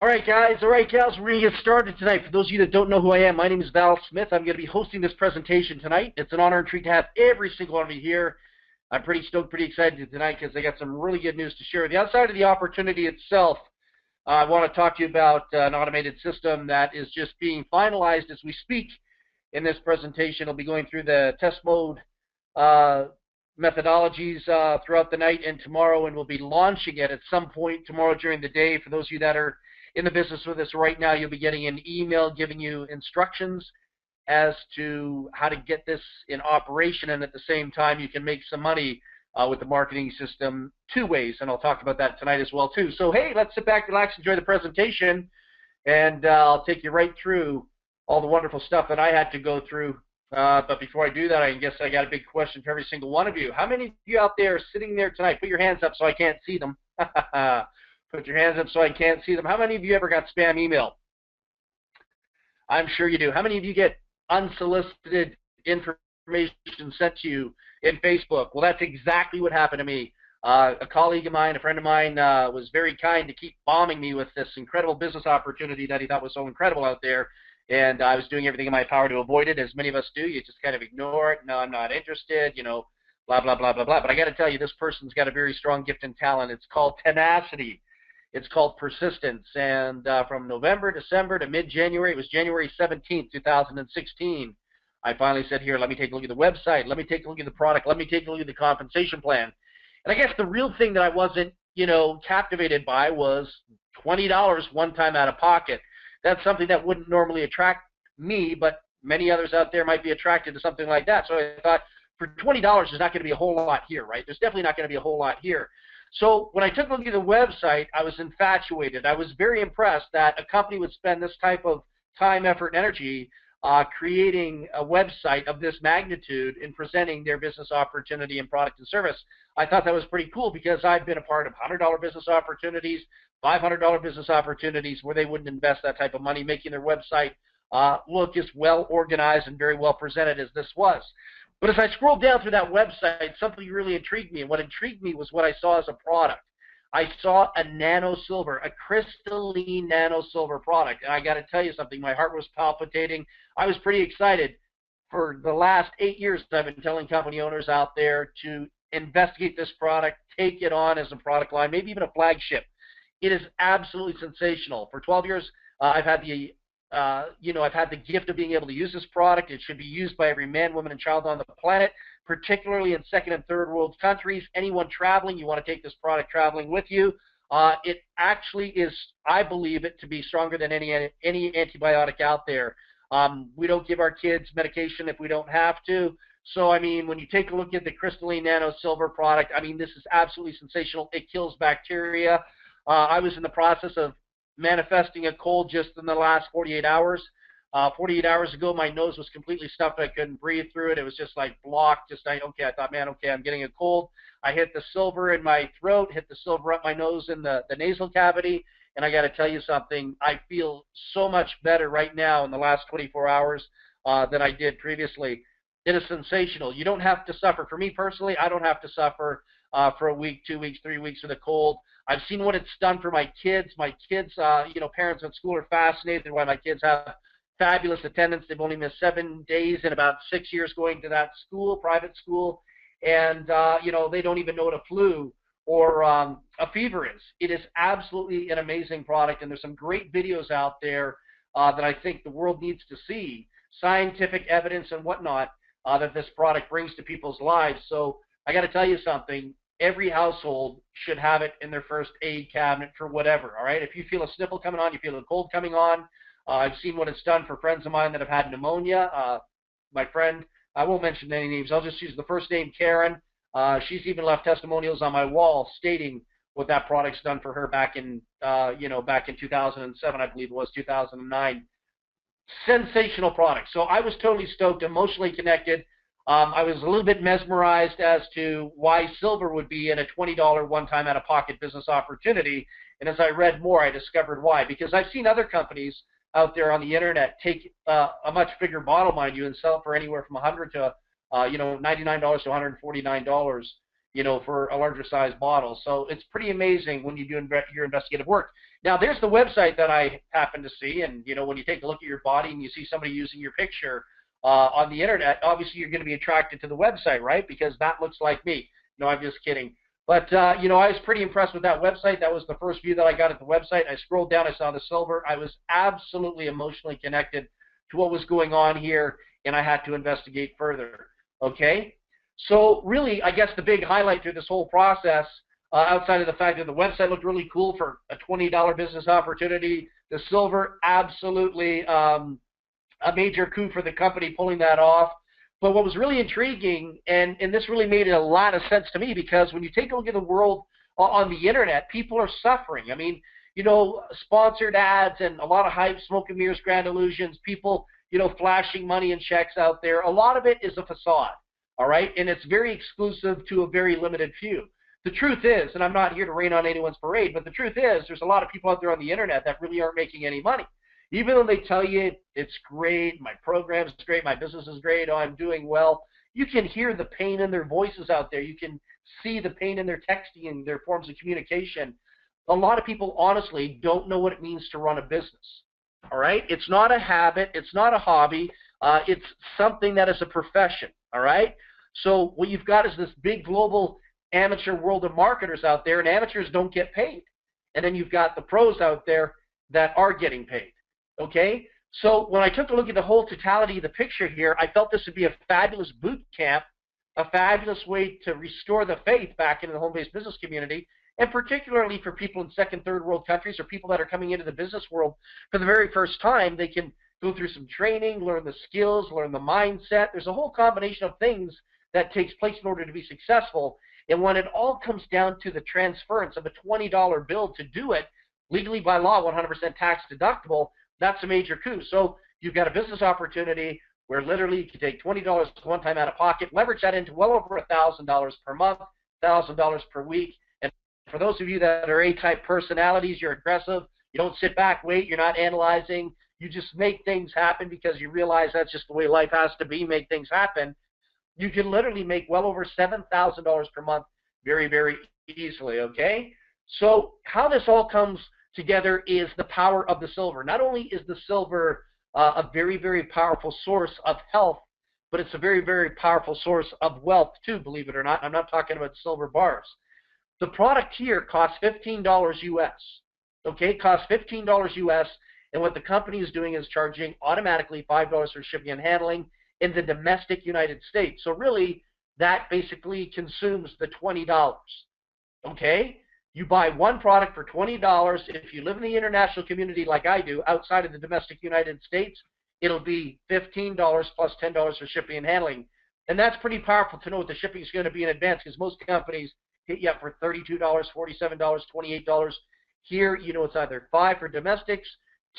All right, guys. All right, gals. We're going to get started tonight. For those of you that don't know who I am, my name is Val Smith. I'm going to be hosting this presentation tonight. It's an honor and treat to have every single one of you here. I'm pretty stoked, pretty excited tonight because I got some really good news to share. The outside of the opportunity itself, I want to talk to you about an automated system that is just being finalized as we speak. In this presentation, I'll be going through the test mode methodologies throughout the night and tomorrow, and we'll be launching it at some point tomorrow during the day. For those of you that are in the business with us right now, you'll be getting an email giving you instructions as to how to get this in operation, and at the same time you can make some money with the marketing system two ways, and I'll talk about that tonight as well too. So hey, let's sit back, relax, enjoy the presentation, and I'll take you right through all the wonderful stuff that I had to go through. But before I do that, I guess I got a big question for every single one of you. How many of you out there sitting there tonight, put your hands up so I can't see them. Put your hands up so I can't see them. How many of you ever got spam email? I'm sure you do. How many of you get unsolicited information sent to you in Facebook? Well, that's exactly what happened to me. A colleague of mine, a friend of mine, was very kind to keep bombing me with this incredible business opportunity that he thought was so incredible out there. And I was doing everything in my power to avoid it, as many of us do. You just kind of ignore it. No, I'm not interested, you know, blah, blah, blah, blah, blah. But I got to tell you, this person's got a very strong gift and talent. It's called tenacity. It's called persistence. And from November, December to mid-January, it was January 17th, 2016, I finally said, here, let me take a look at the website. Let me take a look at the product. Let me take a look at the compensation plan. And I guess the real thing that I wasn't, you know, captivated by was $20 one time out of pocket. That's something that wouldn't normally attract me, but many others out there might be attracted to something like that. So I thought, for $20, there's not going to be a whole lot here, right? There's definitely not going to be a whole lot here. So when I took a look at the website, I was infatuated. I was very impressed that a company would spend this type of time, effort, and energy creating a website of this magnitude in presenting their business opportunity and product and service. I thought that was pretty cool because I've been a part of $100 business opportunities, $500 business opportunities where they wouldn't invest that type of money, making their website look as well organized and very well presented as this was. But as I scrolled down through that website, something really intrigued me, and what intrigued me was what I saw as a product. I saw a nano silver, a crystalline nano silver product, and I got to tell you something, my heart was palpitating. I was pretty excited. For the last 8 years, I've been telling company owners out there to investigate this product, take it on as a product line, maybe even a flagship. It is absolutely sensational. For 12 years, I've had the I've had the gift of being able to use this product. It should be used by every man, woman, and child on the planet, particularly in second and third world countries. Anyone traveling, you want to take this product traveling with you. It actually is, I believe it to be stronger than any antibiotic out there. We don't give our kids medication if we don't have to. So, I mean, when you take a look at the crystalline nano silver product, I mean, this is absolutely sensational. It kills bacteria. I was in the process of manifesting a cold just in the last 48 hours. 48 hours ago, my nose was completely stuffed. I couldn't breathe through it. It was just like blocked. I thought, man, okay, I'm getting a cold. I hit the silver in my throat, hit the silver up my nose in the nasal cavity, and I got to tell you something. I feel so much better right now in the last 24 hours than I did previously. It is sensational. You don't have to suffer. For me personally, I don't have to suffer for a week, 2 weeks, 3 weeks with a cold. I've seen what it's done for my kids. My kids, parents at school are fascinated why my kids have fabulous attendance. They've only missed 7 days in about 6 years going to that school, private school, and they don't even know what a flu or a fever is. It is absolutely an amazing product, and there's some great videos out there that I think the world needs to see, scientific evidence and whatnot that this product brings to people's lives. So I got to tell you something. Every household should have it in their first aid cabinet for whatever, all right? If you feel a sniffle coming on, you feel a cold coming on, I've seen what it's done for friends of mine that have had pneumonia. My friend, I won't mention any names. I'll just use the first name, Karen. She's even left testimonials on my wall stating what that product's done for her back in 2007, I believe it was, 2009. Sensational product. So I was totally stoked, emotionally connected. I was a little bit mesmerized as to why silver would be in a $20 one-time out-of-pocket business opportunity. And as I read more, I discovered why. Because I've seen other companies out there on the internet take a much bigger bottle, mind you, and sell it for anywhere from $100 to $99 to $149, for a larger size bottle. So it's pretty amazing when you do your investigative work. Now, there's the website that I happen to see, and when you take a look at your body and you see somebody using your picture on the internet, obviously you're going to be attracted to the website, right? Because that looks like me. No, I'm just kidding. But I was pretty impressed with that website. That was the first view that I got at the website. I scrolled down, I saw the silver. I was absolutely emotionally connected to what was going on here, and I had to investigate further. Okay? So really, I guess the big highlight through this whole process, outside of the fact that the website looked really cool for a $20 business opportunity, the silver, absolutely a major coup for the company pulling that off. But what was really intriguing, and this really made a lot of sense to me, because when you take a look at the world on the internet, people are suffering. I mean, sponsored ads and a lot of hype, smoke and mirrors, grand illusions, people, flashing money and checks out there. A lot of it is a facade, all right? And it's very exclusive to a very limited few. The truth is, and I'm not here to rain on anyone's parade, but the truth is there's a lot of people out there on the internet that really aren't making any money. Even though they tell you it's great, my program's great, my business is great, oh, I'm doing well, you can hear the pain in their voices out there. You can see the pain in their texting, their forms of communication. A lot of people, honestly, don't know what it means to run a business. All right? It's not a habit. It's not a hobby. It's something that is a profession. All right? So what you've got is this big global amateur world of marketers out there, and amateurs don't get paid. And then you've got the pros out there that are getting paid. Okay? So when I took a look at the whole totality of the picture here, I felt this would be a fabulous boot camp, a fabulous way to restore the faith back into the home-based business community, and particularly for people in second, third world countries, or people that are coming into the business world for the very first time. They can go through some training, learn the skills, learn the mindset. There's a whole combination of things that takes place in order to be successful. And when it all comes down to the transference of a $20 bill to do it, legally by law, 100% tax deductible, that's a major coup. So you've got a business opportunity where literally you can take $20 one time out of pocket, leverage that into well over $1,000 per month, $1,000 per week. And for those of you that are A-type personalities, you're aggressive, you don't sit back, wait, you're not analyzing, you just make things happen because you realize that's just the way life has to be, make things happen. You can literally make well over $7,000 per month very, very easily, okay? So how this all comes together is the power of the silver. Not only is the silver a very, very powerful source of health, but it's a very, very powerful source of wealth too, believe it or not. I'm not talking about silver bars. The product here costs $15 US, okay? It costs $15 US, and what the company is doing is charging automatically $5 for shipping and handling in the domestic United States. So really, that basically consumes the $20, okay? You buy one product for $20. If you live in the international community like I do, outside of the domestic United States, it'll be $15 plus $10 for shipping and handling. And that's pretty powerful to know what the shipping is going to be in advance, because most companies hit you up for $32, $47, $28. Here, it's either $5 for domestics,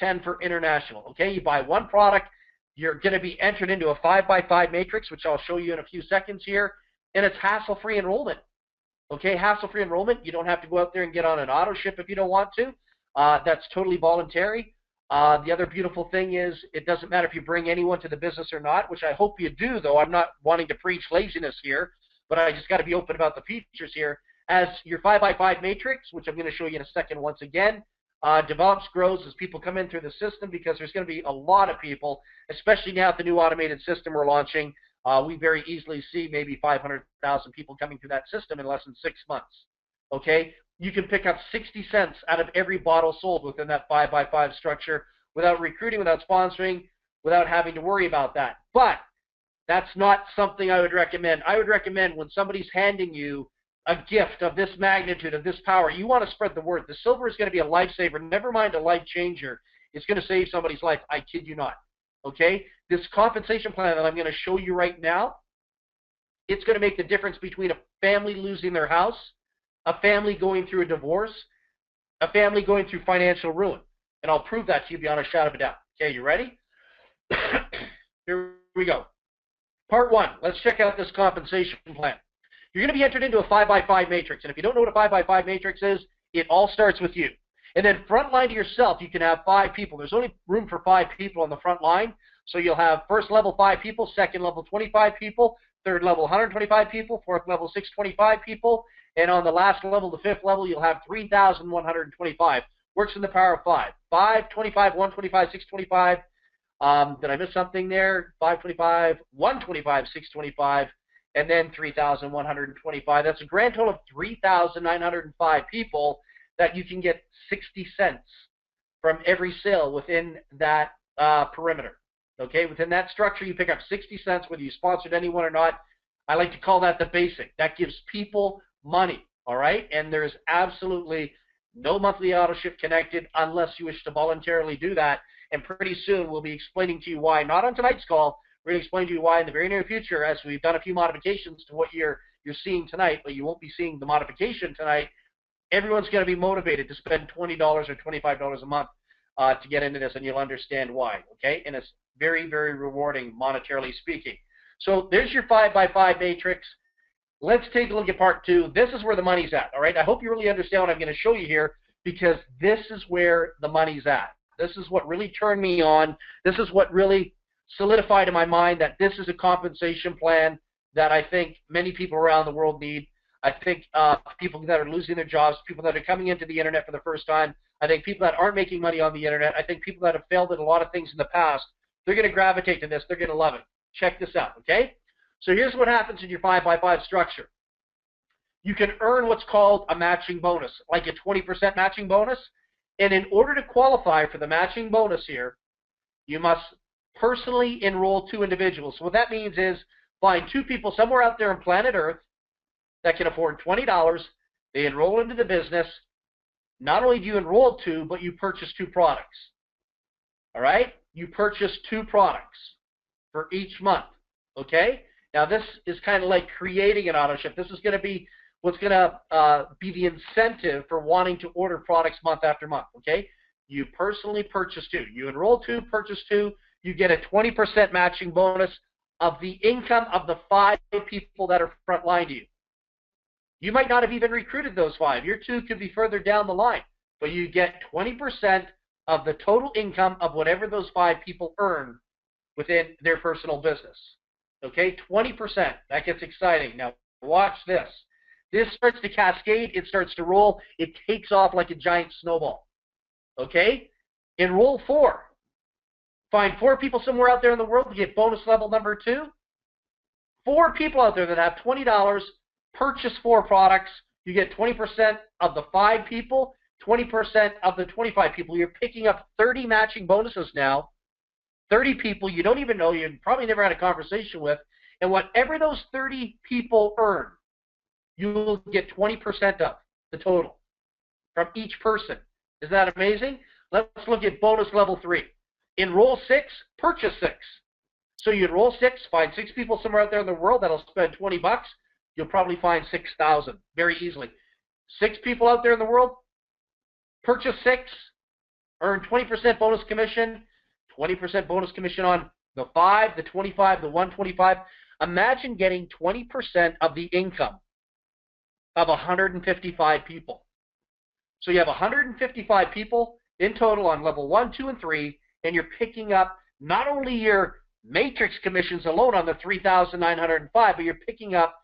$10 for international. Okay, you buy one product, you're going to be entered into a 5x5 matrix, which I'll show you in a few seconds here, and it's hassle-free enrollment. Okay, hassle-free enrollment. You don't have to go out there and get on an auto ship if you don't want to. That's totally voluntary. The other beautiful thing is it doesn't matter if you bring anyone to the business or not, which I hope you do, though. I'm not wanting to preach laziness here, but I just got to be open about the features here. As your 5x5 matrix, which I'm going to show you in a second once again, develops, grows as people come in through the system, because there's going to be a lot of people, especially now with the new automated system we're launching. We very easily see maybe 500,000 people coming through that system in less than 6 months. Okay? You can pick up 60 cents out of every bottle sold within that 5x5 structure without recruiting, without sponsoring, without having to worry about that. But that's not something I would recommend. I would recommend when somebody's handing you a gift of this magnitude, of this power, you want to spread the word. The silver is going to be a lifesaver, never mind a life changer. It's going to save somebody's life. I kid you not. Okay? This compensation plan that I'm going to show you right now, it's going to make the difference between a family losing their house, a family going through a divorce, a family going through financial ruin. And I'll prove that to you beyond a shadow of a doubt. Okay, you ready? Here we go. Part one, let's check out this compensation plan. You're going to be entered into a 5x5 matrix. And if you don't know what a 5x5 matrix is, it all starts with you. And then front line to yourself, you can have 5 people. There's only room for 5 people on the front line. So you'll have first level 5 people, second level 25 people, third level 125 people, fourth level 625 people, and on the last level, the 5th level, you'll have 3,125. works in the power of 5. 5, 25, 125, 625. Did I miss something there? 525, 125, 625, and then 3,125. That's a grand total of 3,905 people that you can get 60 cents from every sale within that perimeter. Okay, within that structure, you pick up 60 cents whether you sponsored anyone or not. I like to call that the basic. That gives people money, all right? And there's absolutely no monthly auto ship connected unless you wish to voluntarily do that. And pretty soon we'll be explaining to you why, not on tonight's call, we're going to explain to you why in the very near future, as we've done a few modifications to what you're seeing tonight, but you won't be seeing the modification tonight. Everyone's going to be motivated to spend $20 or $25 a month to get into this, and you'll understand why, okay? And it's very, very rewarding monetarily speaking. So there's your 5x5 matrix. Let's take a look at part 2. This is where the money's at, all right? I hope you really understand what I'm going to show you here, because this is where the money's at. This is what really turned me on. This is what really solidified in my mind that this is a compensation plan that I think many people around the world need. I think people that are losing their jobs, people that are coming into the internet for the first time, I think people that aren't making money on the internet, I think people that have failed at a lot of things in the past, they're going to gravitate to this. They're going to love it. Check this out, okay? So here's what happens in your 5x5 structure. You can earn what's called a matching bonus, like a 20% matching bonus. And in order to qualify for the matching bonus here, you must personally enroll 2 individuals. So what that means is find 2 people somewhere out there on planet Earth that can afford $20. They enroll into the business. Not only do you enroll 2, but you purchase 2 products. All right? You purchase 2 products for each month. Okay? Now this is kind of like creating an auto ship. This is going to be what's going to be the incentive for wanting to order products month after month. Okay? You personally purchase 2. You enroll 2, purchase 2. You get a 20% matching bonus of the income of the 5 people that are frontline to you. You might not have even recruited those 5. Your 2 could be further down the line. But you get 20% of the total income of whatever those 5 people earn within their personal business. Okay, 20%. That gets exciting. Now, watch this. This starts to cascade. It starts to roll. It takes off like a giant snowball. Okay? Enroll 4. Find 4 people somewhere out there in the world to get bonus level number 2. 4 people out there that have $20, purchase 4 products. You get 20% of the 5 people, 20% of the 25 people. You're picking up 30 matching bonuses now. 30 people you don't even know, you probably never had a conversation with, and whatever those 30 people earn, you will get 20% of the total from each person. Isn't that amazing? Let's look at bonus level 3. Enroll 6, purchase 6. So you enroll 6, find 6 people somewhere out there in the world that'll spend $20. You'll probably find 6,000 very easily. 6 people out there in the world, purchase 6, earn 20% bonus commission, 20% bonus commission on the 5, the 25, the 125. Imagine getting 20% of the income of 155 people. So you have 155 people in total on level 1, 2, and 3, and you're picking up not only your matrix commissions alone on the 3,905, but you're picking up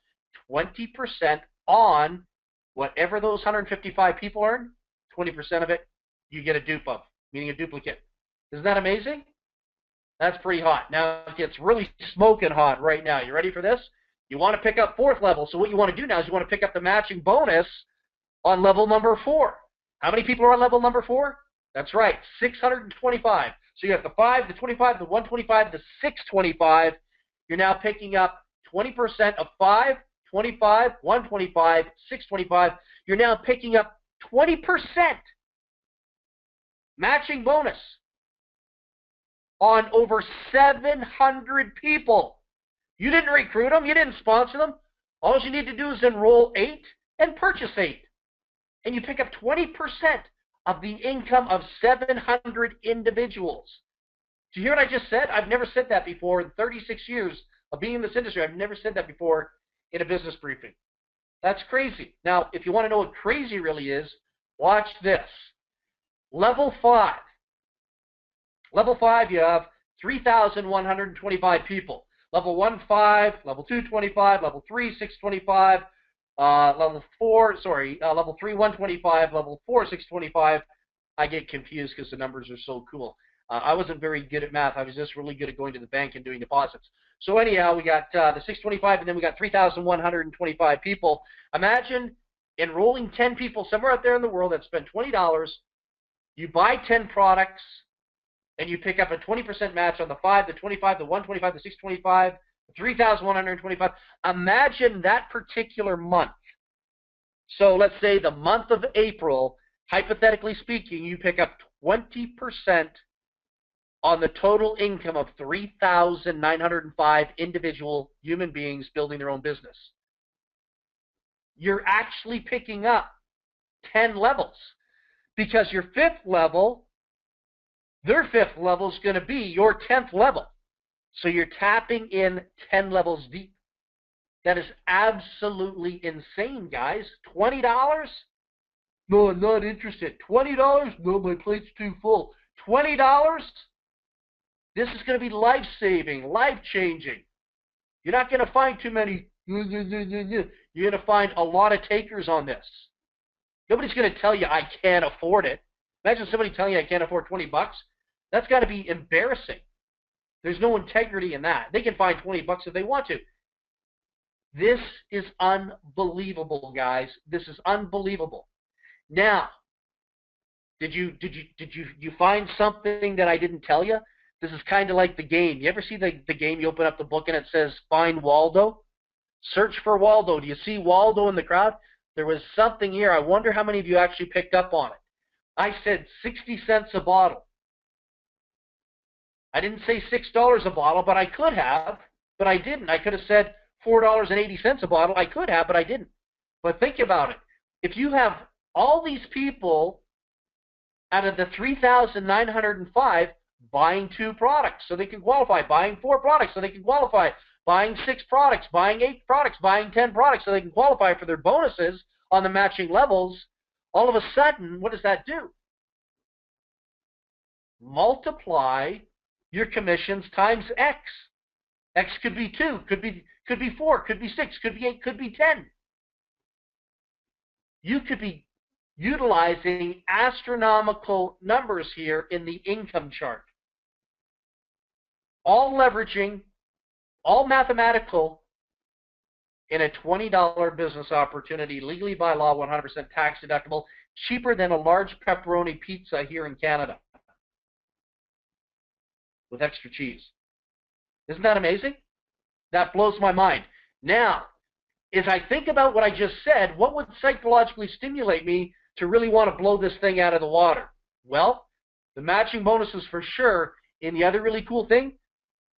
20% on whatever those 155 people earn. 20% of it you get a dupe of, meaning a duplicate. Isn't that amazing? That's pretty hot. Now it gets really smoking hot right now. You ready for this? You want to pick up 4th level. So what you want to do now is you want to pick up the matching bonus on level number 4. How many people are on level number 4? That's right, 625. So you have the 5, the 25, the 125, the 625. You're now picking up 20% of 5, 25, 125, 625. You're now picking up 20% matching bonus on over 700 people. You didn't recruit them. You didn't sponsor them. All you need to do is enroll 8 and purchase 8. And you pick up 20% of the income of 700 individuals. Do you hear what I just said? I've never said that before in 36 years of being in this industry. I've never said that before in a business briefing. That's crazy. Now, if you want to know what crazy really is, watch this. Level 5. Level 5, you have 3,125 people. Level 1, 5. Level 2, 25. Level 3, 625. Level 3, 125. Level 4, 625. I get confused because the numbers are so cool. I wasn't very good at math. I was just really good at going to the bank and doing deposits. So anyhow, we got the 625, and then we got 3,125 people. Imagine enrolling 10 people somewhere out there in the world that spend $20. You buy 10 products, and you pick up a 20% match on the 5, the 25, the 125, the 625, the 3,125. Imagine that particular month. So let's say the month of April, hypothetically speaking, you pick up 20% on the total income of 3,905 individual human beings building their own business. You're actually picking up 10 levels, because your 5th level, their 5th level is going to be your 10th level. So you're tapping in 10 levels deep. That is absolutely insane, guys. $20? No, I'm not interested. $20? No, my plate's too full. $20? This is going to be life-saving, life-changing. You're not going to find too many. You're going to find a lot of takers on this. Nobody's going to tell you, I can't afford it. Imagine somebody telling you I can't afford $20. That's got to be embarrassing. There's no integrity in that. They can find $20 if they want to. This is unbelievable, guys. This is unbelievable. Now, did you find something that I didn't tell you? This is kind of like the game. You ever see the game? You open up the book and it says, find Waldo? Search for Waldo. Do you see Waldo in the crowd? There was something here. I wonder how many of you actually picked up on it. I said 60 cents a bottle. I didn't say $6 a bottle, but I could have, but I didn't. I could have said $4.80 a bottle. I could have, but I didn't. But think about it. If you have all these people out of the 3,905 buying 2 products so they can qualify, buying 4 products so they can qualify, buying 6 products, buying 8 products, buying 10 products so they can qualify for their bonuses on the matching levels, all of a sudden, what does that do? Multiply your commissions times X. X could be 2, could be 4, could be 6, could be 8, could be 10. You could be utilizing astronomical numbers here in the income chart. All leveraging, all mathematical, in a $20 business opportunity, legally by law, 100% tax deductible, cheaper than a large pepperoni pizza here in Canada with extra cheese. Isn't that amazing? That blows my mind. Now, as I think about what I just said, what would psychologically stimulate me to really want to blow this thing out of the water? Well, the matching bonuses for sure. And the other really cool thing,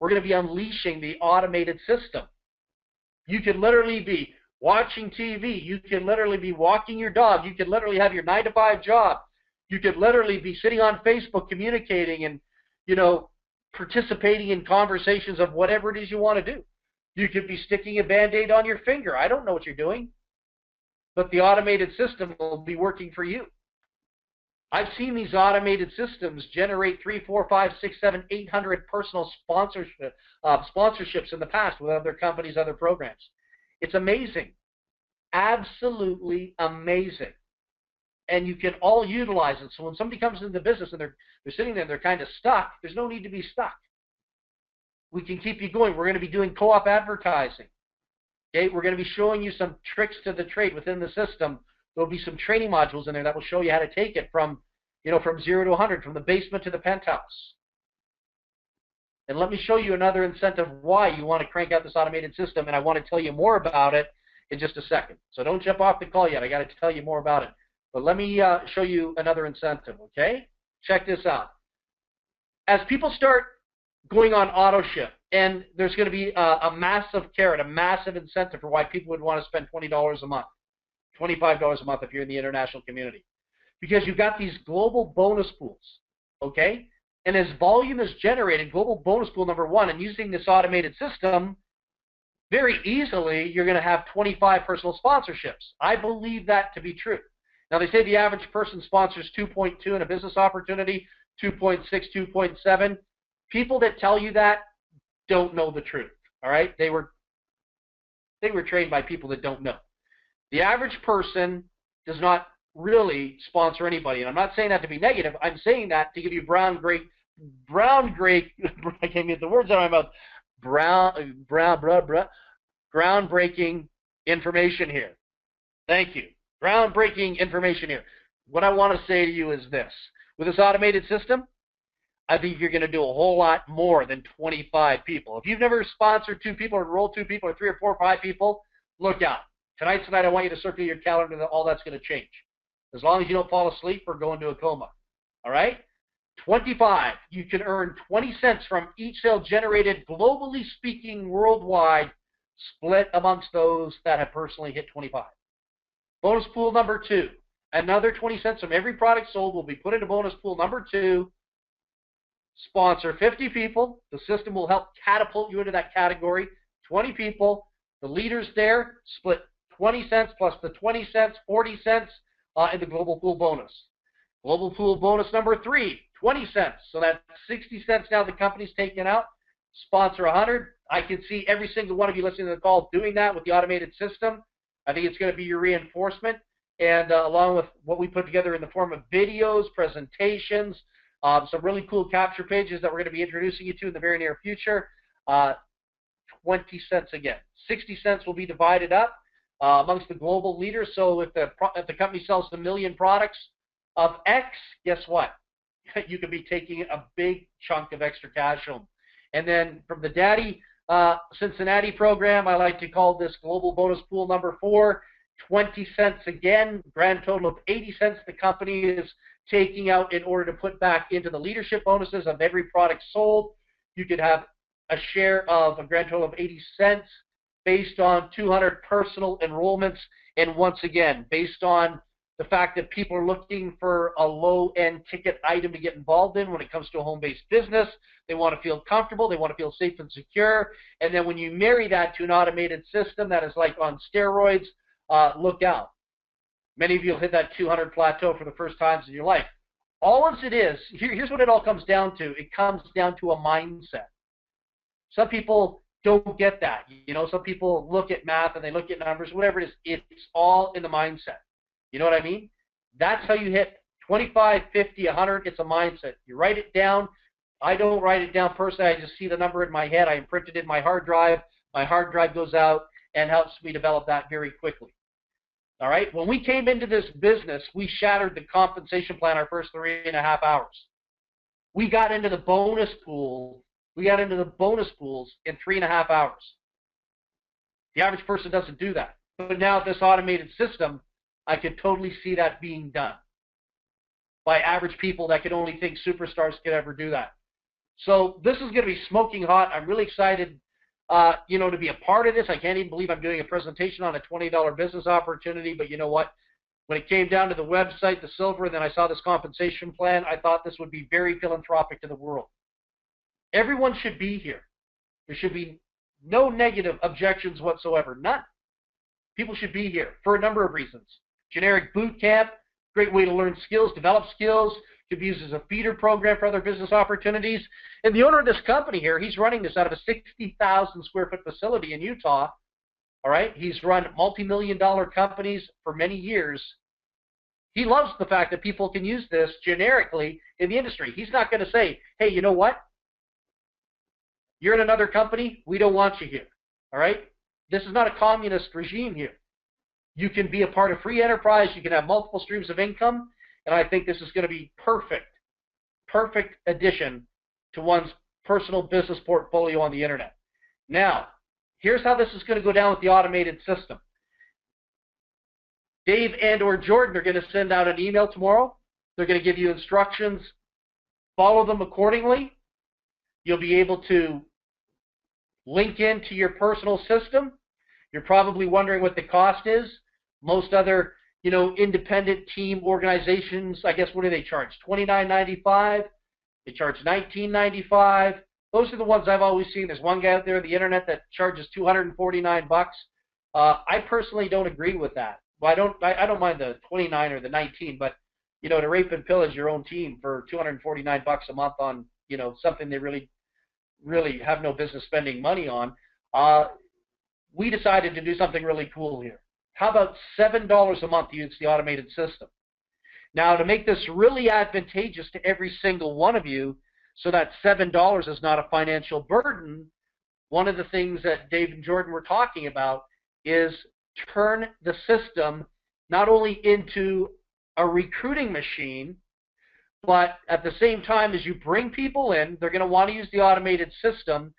we're going to be unleashing the automated system. You could literally be watching TV. You could literally be walking your dog. You could literally have your 9-to-5 job. You could literally be sitting on Facebook communicating and, participating in conversations of whatever it is you want to do. You could be sticking a Band-Aid on your finger. I don't know what you're doing. But the automated system will be working for you. I've seen these automated systems generate 3, 4, 5, 6, 7, 800 personal sponsorships in the past with other companies, other programs. It's amazing. Absolutely amazing. And you can all utilize it. So when somebody comes into the business and they're sitting there and they're kind of stuck, there's no need to be stuck. We can keep you going. We're going to be doing co-op advertising. Okay? We're going to be showing you some tricks to the trade within the system. There'll be some training modules in there that will show you how to take it from 0 to 100, from the basement to the penthouse. And let me show you another incentive why you want to crank out this automated system, and I want to tell you more about it in just a second. So don't jump off the call yet. I got to tell you more about it. But let me show you another incentive, okay? Check this out. As people start going on auto ship, and there's going to be a massive carrot, a massive incentive for why people would want to spend $20 a month, $25 a month if you're in the international community. Because you've got these global bonus pools, okay? And as volume is generated, global bonus pool number 1, and using this automated system, very easily you're going to have 25 personal sponsorships. I believe that to be true. Now, they say the average person sponsors 2.2 in a business opportunity, 2.6, 2.7. People that tell you that don't know the truth, all right? They were trained by people that don't know. The average person does not really sponsor anybody. And I'm not saying that to be negative. I'm saying that to give you groundbreaking, I can't get the words out of my mouth, groundbreaking information here. Thank you. Groundbreaking information here. What I want to say to you is this. With this automated system, I think you're going to do a whole lot more than 25 people. If you've never sponsored 2 people or enrolled 2 people or 3 or 4 or 5 people, look out. Tonight's the night I want you to circle your calendar that all that's going to change. As long as you don't fall asleep or go into a coma. All right? 25. You can earn 20 cents from each sale generated, globally speaking, worldwide, split amongst those that have personally hit 25. Bonus pool number 2. Another 20 cents from every product sold will be put into bonus pool number 2. Sponsor 50 people. The system will help catapult you into that category. 20 people. The leaders there split 20 cents plus the 20 cents, 40 cents in the global pool bonus. Global pool bonus number 3, 20 cents. So that's 60 cents now the company's taking out. Sponsor 100. I can see every single one of you listening to the call doing that with the automated system. I think it's going to be your reinforcement. And along with what we put together in the form of videos, presentations, some really cool capture pages that we're going to be introducing you to in the very near future. 20 cents again. 60 cents will be divided up amongst the global leaders. So if the company sells a million products of X, guess what? You could be taking a big chunk of extra cash home. And then from the Daddy Cincinnati program, I like to call this global bonus pool number 4, 20 cents again, grand total of 80 cents the company is taking out in order to put back into the leadership bonuses of every product sold. You could have a share of a grand total of 80 cents based on 200 personal enrollments. And once again, based on the fact that people are looking for a low-end ticket item to get involved in when it comes to a home-based business. They want to feel comfortable. They want to feel safe and secure. And then when you marry that to an automated system that is like on steroids, look out. Many of you will hit that 200 plateau for the first times in your life. All as it is, here's what it all comes down to. It comes down to a mindset. Some people don't get that. You know, some people look at math and they look at numbers, whatever it is. It's all in the mindset. You know what I mean? That's how you hit 25, 50, 100. It's a mindset. You write it down. I don't write it down personally. I just see the number in my head. I imprint it in my hard drive. My hard drive goes out and helps me develop that very quickly. All right? When we came into this business, we shattered the compensation plan our first 3.5 hours. We got into the bonus pool. We got into the bonus pools in 3.5 hours. The average person doesn't do that. But now with this automated system, I could totally see that being done by average people that could only think superstars could ever do that. So this is going to be smoking hot. I'm really excited, to be a part of this. I can't even believe I'm doing a presentation on a $20 business opportunity. But you know what? When it came down to the website, the silver, and then I saw this compensation plan, I thought this would be very philanthropic to the world. Everyone should be here. There should be no negative objections whatsoever. None. People should be here for a number of reasons. Generic boot camp, great way to learn skills, develop skills, could be used as a feeder program for other business opportunities. And the owner of this company here, he's running this out of a 60,000 square foot facility in Utah. All right, he's run multi-million-dollar companies for many years. He loves the fact that people can use this generically in the industry. He's not going to say, hey, you know what? You're in another company. We don't want you here. All right? This is not a communist regime here. You can be a part of free enterprise. You can have multiple streams of income. And I think this is going to be perfect addition to one's personal business portfolio on the internet. Now, here's how this is going to go down with the automated system. Dave and or Jordan are going to send out an email tomorrow. They're going to give you instructions. Follow them accordingly. You'll be able to link into your personal system. You're probably wondering what the cost is. Most other, independent team organizations, I guess, what do they charge? $29.95. They charge $19.95. Those are the ones I've always seen. There's one guy out there on the internet that charges $249. I personally don't agree with that. Well, I don't mind the 29 or the 19, but to rape and pillage your own team for $249 a month on something they really have no business spending money on. We decided to do something really cool here. How about $7 a month to use the automated system? Now, to make this really advantageous to every single one of you, so that $7 is not a financial burden, one of the things that Dave and Jordan were talking about is turn the system not only into a recruiting machine, but at the same time as you bring people in, they're going to want to use the automated system.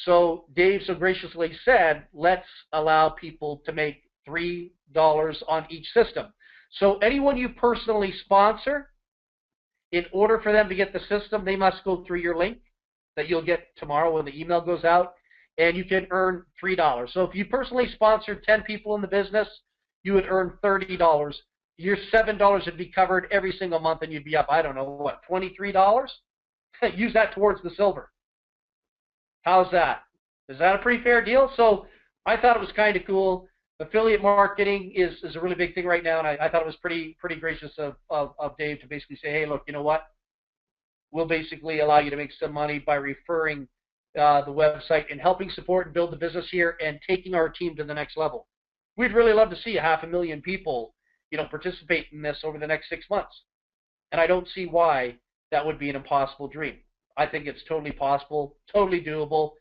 So Dave so graciously said, let's allow people to make $3 on each system. So anyone you personally sponsor, in order for them to get the system, they must go through your link that you'll get tomorrow when the email goes out, and you can earn $3. So if you personally sponsored 10 people in the business, you would earn $30. Your $7 would be covered every single month, and you'd be up, I don't know, what, $23? Use that towards the silver. How's that? Is that a pretty fair deal? So I thought it was kind of cool. Affiliate marketing is a really big thing right now, and I thought it was pretty gracious of Dave to basically say, hey, look, you know what? We'll basically allow you to make some money by referring the website and helping support and build the business here and taking our team to the next level. We'd really love to see 500,000 people, participate in this over the next 6 months. And I don't see why that would be an impossible dream. I think it's totally possible, totally doable,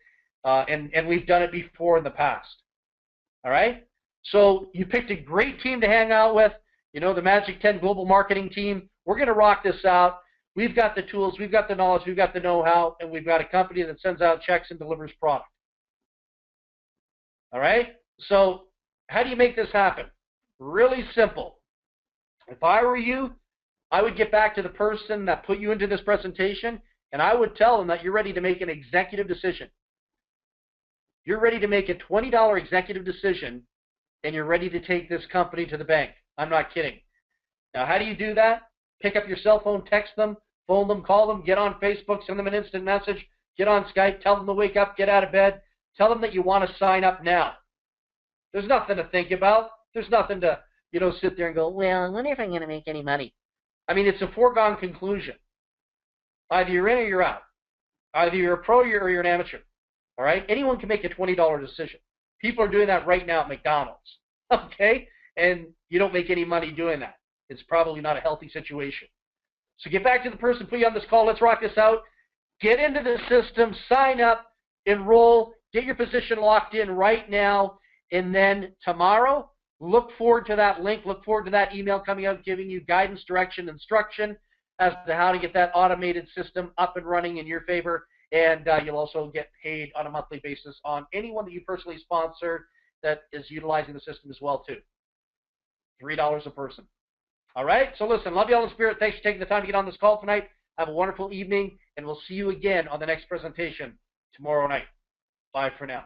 and we've done it before in the past. All right? So you picked a great team to hang out with, the Magic 10 Global Marketing Team. We're going to rock this out. We've got the tools, we've got the knowledge, we've got the know-how, and we've got a company that sends out checks and delivers product. All right? So how do you make this happen? Really simple. If I were you, I would get back to the person that put you into this presentation, and I would tell them that you're ready to make an executive decision. You're ready to make a $20 executive decision, and you're ready to take this company to the bank. I'm not kidding. Now, how do you do that? Pick up your cell phone, text them, phone them, call them, get on Facebook, send them an instant message, get on Skype, tell them to wake up, get out of bed, tell them that you want to sign up now. There's nothing to think about. There's nothing to, sit there and go, well, I wonder if I'm going to make any money. I mean, it's a foregone conclusion. Either you're in or you're out. Either you're a pro or you're an amateur. All right? Anyone can make a $20 decision. People are doing that right now at McDonald's. Okay? And you don't make any money doing that. It's probably not a healthy situation. So get back to the person, put you on this call. Let's rock this out. Get into the system, sign up, enroll, get your position locked in right now, and then tomorrow, look forward to that link, look forward to that email coming out giving you guidance, direction, instruction as to how to get that automated system up and running in your favor, and you'll also get paid on a monthly basis on anyone that you personally sponsor that is utilizing the system as well, too. $3 a person. All right? So listen, love you all in spirit. Thanks for taking the time to get on this call tonight. Have a wonderful evening, and we'll see you again on the next presentation tomorrow night. Bye for now.